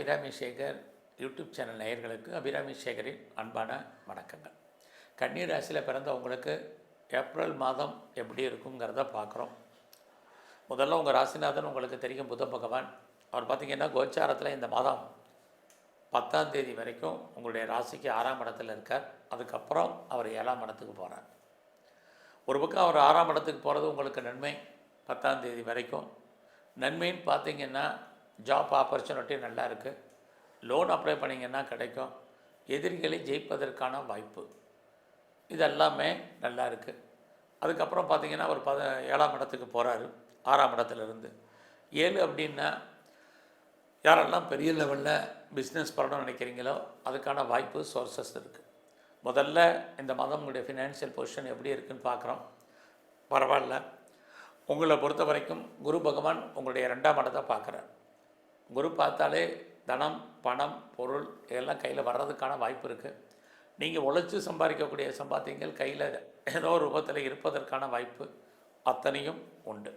Abirami Sekar YouTube channel நேயர்களுக்கு அபிராமி சேகரின் அன்பான வணக்கங்கள். கன்னி ராசியில் பிறந்தவங்களுக்கு ஏப்ரல் மாதம் எப்படி இருக்குங்கிறத பார்க்குறோம். முதல்ல உங்கள் ராசிநாதன் உங்களுக்கு தெரியும் புத பகவான். அவர் பார்த்திங்கன்னா கோச்சாரத்தில் இந்த மாதம் 10ஆம் தேதி வரைக்கும் உங்களுடைய ராசிக்கு 6ஆம் இடத்துல இருக்கார். அதுக்கப்புறம் அவர் 7ஆம் இடத்துக்கு போகிறார். ஒரு பக்கம் அவர் 6ஆம் இடத்துக்கு போகிறது உங்களுக்கு நன்மை. 10ஆம் தேதி வரைக்கும் நன்மைன்னு பார்த்திங்கன்னா ஜாப் ஆப்பர்ச்சுனிட்டி நல்லா இருக்குது. லோன் அப்ளை பண்ணிங்கன்னா கிடைக்கும். எதிரிகளை ஜெயிப்பதற்கான வாய்ப்பு இதெல்லாமே நல்லா இருக்குது. அதுக்கப்புறம் பார்த்திங்கன்னா அவர் 7ஆம் இடத்துக்கு போகிறாரு 6ஆம் இடத்துலேருந்து. 7 அப்படின்னா யாரெல்லாம் பெரிய லெவலில் பிஸ்னஸ் பண்ணணும்னு நினைக்கிறீங்களோ அதுக்கான வாய்ப்பு சோர்ஸஸ் இருக்குது. முதல்ல இந்த மாதம் உங்களுடைய ஃபினான்ஷியல் பொசிஷன் எப்படி இருக்குதுன்னு பார்க்குறோம். பரவாயில்ல. உங்களை பொறுத்த வரைக்கும் குரு பகவான் உங்களுடைய 2ஆம் இடத்தை பார்க்குறார். குரு பார்த்தாலே தனம், பணம், பொருள் இதெல்லாம் கையில் வர்றதுக்கான வாய்ப்பு இருக்குது. நீங்கள் உழைச்சி சம்பாதிக்கக்கூடிய சம்பாத்தியங்கள் கையில் ஏதோ ஒரு ரூபத்தில் இருப்பதற்கான வாய்ப்பு அத்தனையும் உண்டு.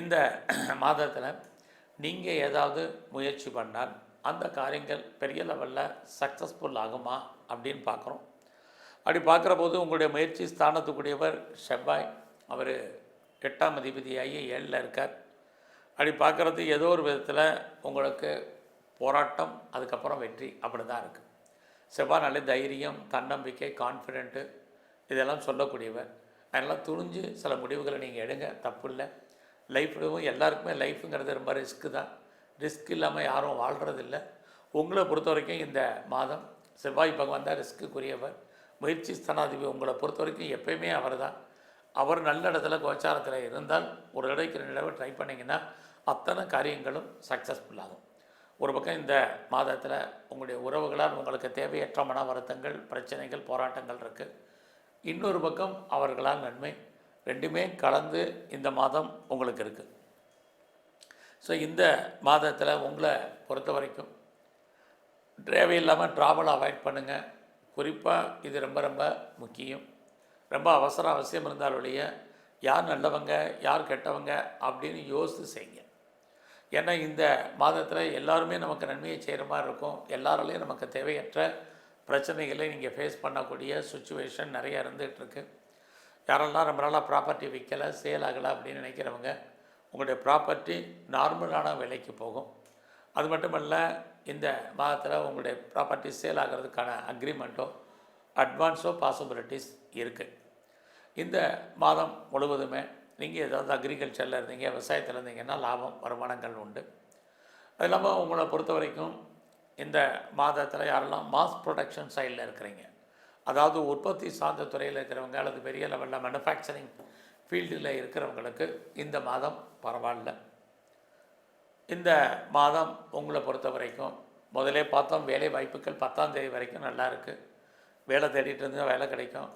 இந்த மாதத்தில் நீங்கள் ஏதாவது முயற்சி பண்ணால் அந்த காரியங்கள் பெரிய லெவலில் சக்ஸஸ்ஃபுல் ஆகுமா அப்படின்னு பார்க்குறோம். அப்படி பார்க்குற போது உங்களுடைய முயற்சி ஸ்தானத்துக்குரியவர் செவ்வாய், அவர் 8ஆம் அதிபதியாகி 7ல் இருக்கார். அப்படி பார்க்குறது ஏதோ ஒரு விதத்தில் உங்களுக்கு போராட்டம், அதுக்கப்புறம் வெற்றி அப்படி தான் இருக்குது. செவ்வாய் நல்ல தைரியம், தன்னம்பிக்கை, கான்ஃபிடென்ட்டு இதெல்லாம் சொல்லக்கூடியவர். அதெல்லாம் துணிஞ்சு சில முடிவுகளை நீங்கள் எடுங்க, தப்பு இல்லை. லைஃப்லும் எல்லாருக்குமே லைஃப்புங்கிறது ரொம்ப ரிஸ்க்கு தான். ரிஸ்க் இல்லாமல் யாரும் வாழ்கிறதில்ல. உங்களை பொறுத்த வரைக்கும் இந்த மாதம் செவ்வாய் பகவான் தான் ரிஸ்க்குரியவர். முயற்சி ஸ்தானாதிபதி உங்களை பொறுத்த வரைக்கும் எப்பயுமே அவர் தான். அவர் நல்ல இடத்துல கோச்சாரத்தில் இருந்தால் ஒரு தடவைக்கு 2 தடவை ட்ரை பண்ணிங்கன்னா அத்தனை காரியங்களும் சக்ஸஸ்ஃபுல் ஆகும். ஒரு பக்கம் இந்த மாதத்தில் உங்களுடைய உறவுகளால் உங்களுக்கு தேவையற்ற மன வருத்தங்கள், பிரச்சனைகள், போராட்டங்கள் இருக்குது. இன்னொரு பக்கம் அவர்களால் நன்மை. ரெண்டுமே கலந்து இந்த மாதம் உங்களுக்கு இருக்குது. ஸோ இந்த மாதத்தில் உங்களை பொறுத்த வரைக்கும் தேவையில்லாமல் ட்ராவல் அவாய்ட் பண்ணுங்கள். குறிப்பாக இது ரொம்ப ரொம்ப முக்கியம். ரொம்ப அவசியம் இருந்தாலுடைய யார் நல்லவங்க யார் கெட்டவங்க அப்படின்னு யோசித்து செய்யுங்க. ஏன்னா இந்த மாதத்தில் எல்லாருமே நமக்கு நன்மையை செய்கிற மாதிரி இருக்கும். எல்லாராலையும் நமக்கு தேவையற்ற பிரச்சனைகளை நீங்கள் ஃபேஸ் பண்ணக்கூடிய சுச்சுவேஷன் நிறையா இருந்துகிட்ருக்கு. யாரெல்லாம் ரொம்ப நாளாக ப்ராப்பர்ட்டி விற்கலை, சேல் ஆகலை அப்படின்னு நினைக்கிறவங்க உங்களுடைய ப்ராப்பர்ட்டி நார்மலான விலைக்கு போகும். அது மட்டுமல்ல, இந்த மாதத்தில் உங்களுடைய ப்ராப்பர்ட்டி சேல் ஆகிறதுக்கான அக்ரிமெண்ட்டோ அட்வான்ஸோ பாசிபிலிட்டிஸ் இருக்குது. இந்த மாதம் முழுவதுமே நீங்கள் ஏதாவது அக்ரிகல்ச்சரில் இருந்தீங்க, விவசாயத்தில் இருந்தீங்கன்னா லாபம், வருமானங்கள் உண்டு. அது இல்லாமல் உங்களை பொறுத்த வரைக்கும் இந்த மாதத்தில் யாரெல்லாம் மாஸ் ப்ரொடக்ஷன் சைடில் இருக்கிறீங்க, அதாவது உற்பத்தி சார்ந்த துறையில் இருக்கிறவங்க அல்லது பெரிய லெவலில் மேனுஃபேக்சரிங் ஃபீல்டில் இருக்கிறவங்களுக்கு இந்த மாதம் பரவாயில்ல. இந்த மாதம் உங்களை பொறுத்த வரைக்கும் முதலே பார்த்தோம், வேலை வாய்ப்புகள் 10ஆம் தேதி வரைக்கும் நல்லா இருக்குது. வேலை தேடிட்டு இருந்தால் வேலை கிடைக்கும்.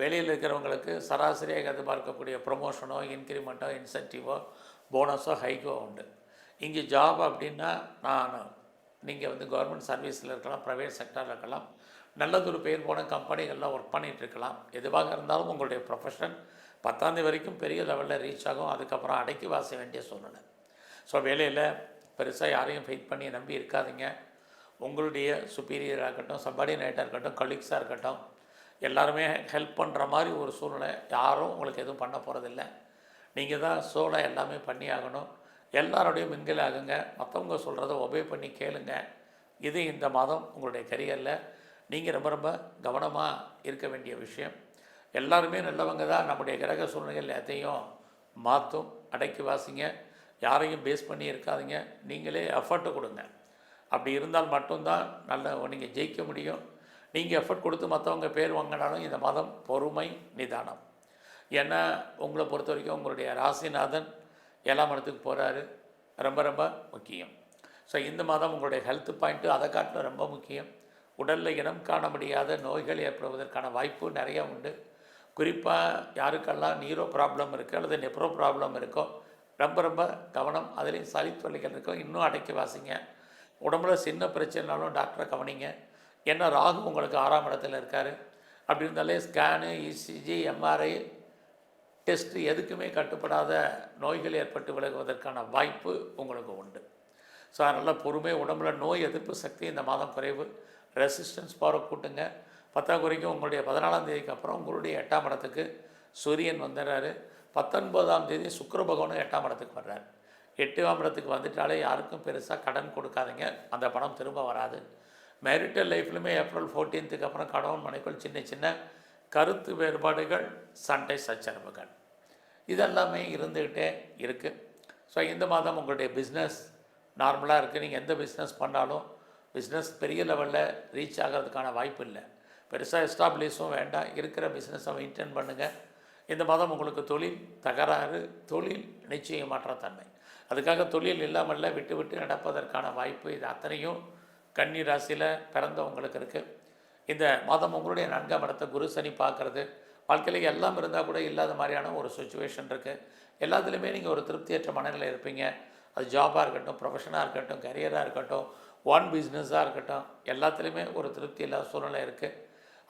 வெளியில் இருக்கிறவங்களுக்கு சராசரியாக எதிர்பார்க்கக்கூடிய ப்ரொமோஷனோ, இன்க்ரிமெண்ட்டோ, இன்சென்டிவோ, போனஸோ, ஹைக்கோ உண்டு. இங்கே ஜாப் அப்படின்னா நீங்கள் கவர்மெண்ட் சர்வீஸில் இருக்கலாம், ப்ரைவேட் செக்டரில் இருக்கலாம், நல்லதொரு பேர் போன கம்பெனிகளில் ஒர்க் பண்ணிகிட்டு இருக்கலாம். எதுவாக இருந்தாலும் உங்களுடைய ப்ரொஃபஷன் 10ஆம் தேதி வரைக்கும் பெரிய லெவலில் ரீச் ஆகும். அதுக்கப்புறம் அடக்கி வாச வேண்டிய சூழ்நிலை. ஸோ வேலையில் பெருசாக யாரையும் ஃபைட் பண்ணி நம்பி இருக்காதீங்க. உங்களுடைய சுப்பீரியராக இருக்கட்டும், சப்பார்டினேட்டாக இருக்கட்டும், கலீக்ஸாக இருக்கட்டும், எல்லாருமே ஹெல்ப் பண்ணுற மாதிரி ஒரு சூழ்நிலை. யாரும் உங்களுக்கு எதுவும் பண்ண போகிறதில்ல. நீங்கள் தான் சோலை எல்லாமே பண்ணி ஆகணும். எல்லாரோடையும் மிங்கில் ஆகுங்க. மற்றவங்க சொல்கிறத ஒபே பண்ணி கேளுங்க. இது இந்த மாதம் உங்களுடைய கரியரில் நீங்கள் ரொம்ப ரொம்ப கவனமாக இருக்க வேண்டிய விஷயம். எல்லாருமே நல்லவங்க தான். நம்முடைய கிரக சூழ்நிலைகள் எல்லாத்தையும் மாற்றும். அடக்கி வாசிங்க. யாரையும் பேஸ் பண்ணி இருக்காதீங்க. நீங்களே எஃபர்ட்டு கொடுங்க. அப்படி இருந்தால் மட்டும்தான் நீங்கள் ஜெயிக்க முடியும். நீங்கள் எஃபர்ட் கொடுத்து மற்றவங்க பேர் வாங்கினாலும் இந்த மாதம் பொறுமை, நிதானம். ஏன்னா உங்களை பொறுத்த வரைக்கும் உங்களுடைய ராசிநாதன் 7ஆம் இடத்துக்கு போகிறாரு. ரொம்ப ரொம்ப முக்கியம். ஸோ இந்த மாதம் உங்களுடைய ஹெல்த் பாயிண்ட்டு அதை காட்டிலும் ரொம்ப முக்கியம். உடலில் இனம் காண முடியாத நோய்கள் ஏற்படுவதற்கான வாய்ப்பு நிறையா உண்டு. குறிப்பாக யாருக்கெல்லாம் நீரோ ப்ராப்ளம் இருக்குது அல்லது நெப்ரோ ப்ராப்ளம் இருக்கோ ரொம்ப ரொம்ப கவனம். அதுலேயும் சளித்தொல்லைகள் இருக்கோ இன்னும் அடக்கி வாசிங்க. உடம்புல சின்ன பிரச்சனைனாலும் டாக்டரை கவனிங்க. ஏன்னா ராகு உங்களுக்கு 6ஆம் இடத்துல இருக்கார். அப்படி இருந்தாலே ஸ்கேனு, இசிஜி, எம்ஆர்ஐ டெஸ்ட்டு எதுக்குமே கட்டுப்படாத நோய்கள் ஏற்பட்டு விலகுவதற்கான வாய்ப்பு உங்களுக்கு உண்டு. ஸோ அதனால் பொறுமை, உடம்புல நோய் எதிர்ப்பு சக்தி இந்த மாதம் குறைவு, ரெசிஸ்டன்ஸ் பவரை கூட்டுங்க. 10ஆம் குறிக்கும் உங்களுடைய 14ஆம் தேதிக்கு அப்புறம் உங்களுடைய 8ஆம் இடத்துக்கு சூரியன் வந்துடுறாரு. 19ஆம் தேதி சுக்கிர பகவானும் 8ஆம் இடத்துக்கு வர்றாரு. 8ஆம் இடத்துக்கு வந்துட்டாலே யாருக்கும் பெருசாக கடன் கொடுக்காதீங்க, அந்த பணம் திரும்ப வராது. மேரிட்டல் லைஃப்லையுமே ஏப்ரல் 14க்கு அப்புறம் கணவன் மனைவிக்குள் சின்ன சின்ன கருத்து வேறுபாடுகள், சண்டை சச்சரவுகள் இதெல்லாமே இருந்துக்கிட்டே இருக்குது. ஸோ இந்த மாதம் உங்களுடைய பிஸ்னஸ் நார்மலாக இருக்குது. நீங்கள் எந்த பிஸ்னஸ் பண்ணாலும் பிஸ்னஸ் பெரிய லெவலில் ரீச் ஆகிறதுக்கான வாய்ப்பு இல்லை. பெருசாக எஸ்டாப்ளிஷும் வேண்டாம், இருக்கிற பிஸ்னஸை மெயின்டைன் பண்ணுங்கள். இந்த மாதம் உங்களுக்கு தொழில் தகராறு, தொழில் நிச்சயமற்ற தன்மை, அதுக்காக தொழில் இல்லாமல் விட்டு விட்டு நடப்பதற்கான வாய்ப்பு, இது அத்தனையும் கன்னி ராசியில் பிறந்தவங்களுக்கு இருக்குது. இந்த மாதம் உங்களுடைய 4ஆம் இடத்தை குரு சனி பார்க்குறது, வாழ்க்கையில் எல்லாம் இருந்தால் கூட இல்லாத மாதிரியான ஒரு சுச்சுவேஷன் இருக்குது. எல்லாத்துலேயுமே நீங்கள் ஒரு திருப்தியற்ற மனநிலை இருப்பீங்க. அது ஜாபாக இருக்கட்டும், ப்ரொஃபஷனாக இருக்கட்டும், கரியராக இருக்கட்டும், ஒன் பிஸ்னஸாக இருக்கட்டும், எல்லாத்துலேயுமே ஒரு திருப்தி இல்லாத சூழ்நிலை இருக்குது.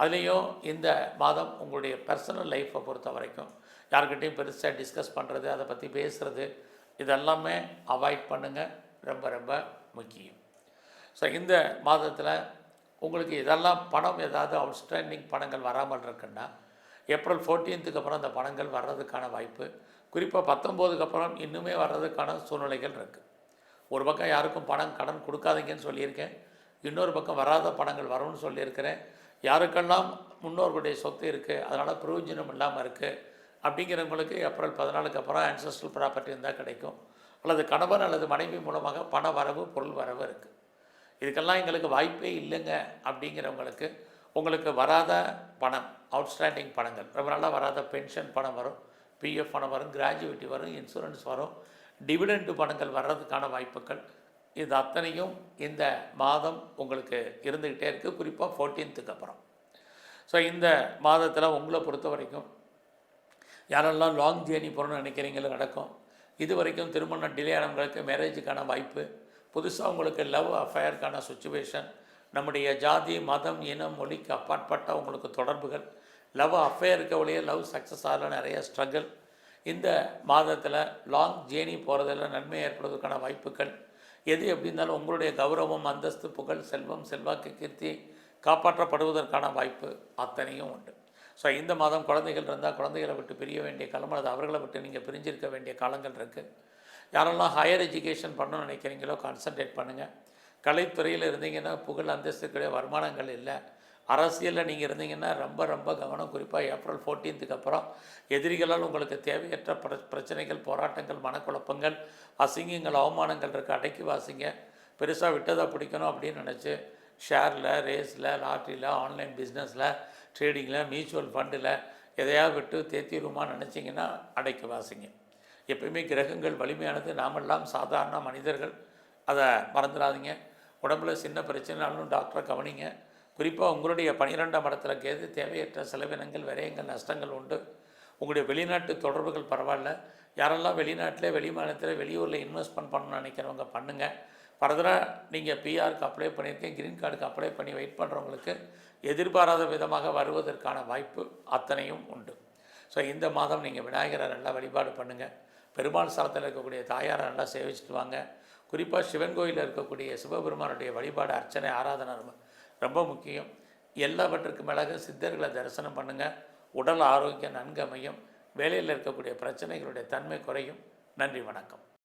அதுலேயும் இந்த மாதம் உங்களுடைய பர்சனல் லைஃப்பை பொறுத்த வரைக்கும் யார்கிட்டையும் பெருசாக டிஸ்கஸ் பண்ணுறது, அதை பற்றி பேசுகிறது, இதெல்லாமே அவாய்ட் பண்ணுங்கள், ரொம்ப ரொம்ப முக்கியம். ஸோ இந்த மாதத்தில் உங்களுக்கு இதெல்லாம் பணம் ஏதாவது அவுட்ஸ்டாண்டிங் பணங்கள் வராமல் இருக்குன்னா ஏப்ரல் 14க்கு அப்புறம் அந்த பணங்கள் வர்றதுக்கான வாய்ப்பு, குறிப்பாக 19க்கு அப்புறம் இன்னுமே வர்றதுக்கான சூழ்நிலைகள் இருக்குது. ஒரு பக்கம் யாருக்கும் பணம் கடன் கொடுக்காதீங்கன்னு சொல்லியிருக்கேன், இன்னொரு பக்கம் வராத பணங்கள் வரும்னு சொல்லியிருக்கிறேன். யாருக்கெல்லாம் முன்னோர்களுடைய சொத்து இருக்குது, அதனால் பிரயோஜனம் இல்லாமல் இருக்குது அப்படிங்கிறவங்களுக்கு ஏப்ரல் 14க்கு அப்புறம் ஆன்சஸ்ட்ரல் ப்ராப்பர்ட்டி இருந்தால் கிடைக்கும், அல்லது கணவன் அல்லது மனைவி மூலமாக பண வரவு, பொருள் வரவு இருக்குது. இதுக்கெல்லாம் எங்களுக்கு வாய்ப்பே இல்லைங்க அப்படிங்கிறவங்களுக்கு உங்களுக்கு வராத பணம், அவுட்ஸ்டாண்டிங் பணங்கள், ரொம்ப நாளாக வராத பென்ஷன் பணம் வரும், பிஎஃப் பணம் வரும், கிராஜுவிட்டி வரும், இன்சூரன்ஸ் வரும், டிவிடெண்டு பணங்கள் வர்றதுக்கான வாய்ப்புகள், இது அத்தனையும் இந்த மாதம் உங்களுக்கு இருந்துக்கிட்டே இருக்குது, குறிப்பாக 14க்கு அப்புறம். ஸோ இந்த மாதத்தில் உங்களை பொறுத்த வரைக்கும் யாரெல்லாம் லாங் ஜேர்னி போகணும்னு நினைக்கிறீங்களோ நடக்கும். இது வரைக்கும் திருமணம் டிலே ஆனவங்களுக்கு மேரேஜுக்கான வாய்ப்பு, புதுசாக உங்களுக்கு லவ் அஃபேருக்கான சுச்சுவேஷன், நம்முடைய ஜாதி, மதம், இனம், மொழிக்கு அப்பாற்பட்ட உங்களுக்கு தொடர்புகள், லவ் அஃபேருக்கு வழியே லவ் சக்ஸஸ் ஆகல நிறைய ஸ்ட்ரகிள். இந்த மாதத்தில் லாங் ஜேர்னி போகிறதில் நன்மை ஏற்படுவதற்கான வாய்ப்புகள், எது எப்படி இருந்தாலும் உங்களுடைய கௌரவம், அந்தஸ்து, புகழ், செல்வம், செல்வாக்கு, கீர்த்தி காப்பாற்றப்படுவதற்கான வாய்ப்பு அத்தனையும் உண்டு. ஸோ இந்த மாதம் குழந்தைகள் இருந்தால் குழந்தைகளை விட்டு பிரிய வேண்டிய காலம், அல்லது அவர்களை விட்டு நீங்கள் பிரிஞ்சிருக்க வேண்டிய காலங்கள் இருக்குது. யாரெல்லாம் ஹையர் எஜுகேஷன் பண்ணணும்னு நினைக்கிறீங்களோ கான்சன்ட்ரேட் பண்ணுங்கள். கலைத்துறையில் இருந்தீங்கன்னா புகழ், அந்தஸ்துக்குடைய வருமானங்கள் இல்லை. அரசியலில் நீங்கள் இருந்தீங்கன்னா ரொம்ப ரொம்ப கவனம், குறிப்பாக ஏப்ரல் 14க்கு அப்புறம் எதிரிகளால் உங்களுக்கு தேவையற்ற பிரச்சனைகள், போராட்டங்கள், மனக்குழப்பங்கள், அசிங்கங்கள், அவமானங்கள் இருக்குது, அடக்கி வாசிங்க. பெருசாக விட்டதாக பிடிக்கணும் அப்படின்னு நினச்சி ஷேரில், ரேஸில், லாட்ரியில், ஆன்லைன் பிஸ்னஸில், ட்ரேடிங்கில், மியூச்சுவல் ஃபண்டில் எதையாவது விட்டு தேத்திடுமான்னு நினச்சிங்கன்னா அடக்கி வாசிங்க. எப்பயுமே கிரகங்கள் வலிமையானது, நாமெல்லாம் சாதாரண மனிதர்கள், அதை மறந்துடாதீங்க. உடம்புல சின்ன பிரச்சனைனாலும் டாக்டரை கவனிங்க. குறிப்பாக உங்களுடைய 12ஆம் இடத்துல கேது, தேவையற்ற செலவினங்கள், விரயங்கள், நஷ்டங்கள் உண்டு. உங்களுடைய வெளிநாட்டு தொடர்புகள் பரவாயில்ல. யாரெல்லாம் வெளிநாட்டில், வெளி மாநிலத்தில், வெளியூரில் இன்வெஸ்ட்மெண்ட் பண்ணணும்னு நினைக்கிறவங்க பண்ணுங்கள். ஃபர்தராக நீங்கள் பிஆருக்கு அப்ளை பண்ணியிருக்கேன், க்ரீன் கார்டுக்கு அப்ளை பண்ணி வெயிட் பண்ணுறவங்களுக்கு எதிர்பாராத விதமாக வருவதற்கான வாய்ப்பு அத்தனையும் உண்டு. ஸோ இந்த மாதம் நீங்கள் விநாயகரை நல்லா வழிபாடு பண்ணுங்கள். பெருமாள் ஸ்தலத்தில் இருக்கக்கூடிய தாயாரை நல்லா சேவிச்சுட்டு வாங்க. குறிப்பாக சிவன் கோயிலில் இருக்கக்கூடிய சிவபெருமானுடைய வழிபாடு, அர்ச்சனை, ஆராதனை ரொம்ப முக்கியம். எல்லாவற்றுக்கு மேலாக சித்தர்களை தரிசனம் பண்ணுங்கள். உடல் ஆரோக்கியம் நன்கு அமையும். வேலையில் இருக்கக்கூடிய பிரச்சனைகளுடைய தன்மை குறையும். நன்றி, வணக்கம்.